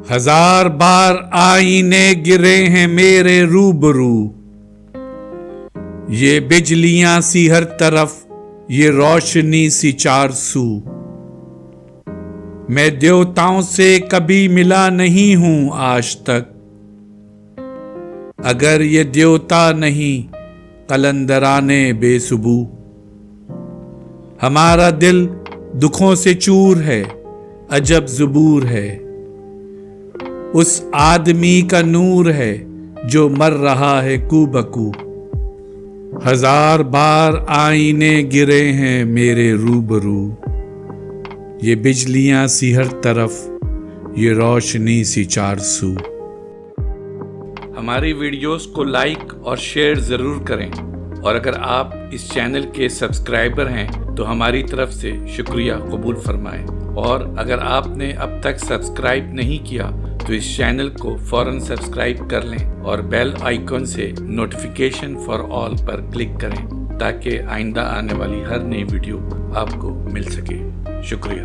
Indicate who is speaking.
Speaker 1: हजार बार आईने गिरे हैं मेरे रूबरू, ये बिजलियां सी हर तरफ, ये रोशनी सी चार सू। मैं देवताओं से कभी मिला नहीं हूं आज तक, अगर ये देवता नहीं कलंदराने बेसुबू। हमारा दिल दुखों से चूर है, अजब ज़ुबूर है, उस आदमी का नूर है जो मर रहा है कूबकू। हजार बार आईने गिरे हैं मेरे रूबरू, ये बिजलियां सी हर तरफ, ये रोशनी सी चार सू। हमारी वीडियोस को लाइक और शेयर ज़रूर करें, और अगर आप इस चैनल के सब्सक्राइबर हैं तो हमारी तरफ से शुक्रिया कबूल फरमाएं। और अगर आपने अब तक सब्सक्राइब नहीं किया तो इस चैनल को फौरन सब्सक्राइब कर लें और बेल आइकन से नोटिफिकेशन फॉर ऑल पर क्लिक करें ताकि आइंदा आने वाली हर नई वीडियो आपको मिल सके। शुक्रिया।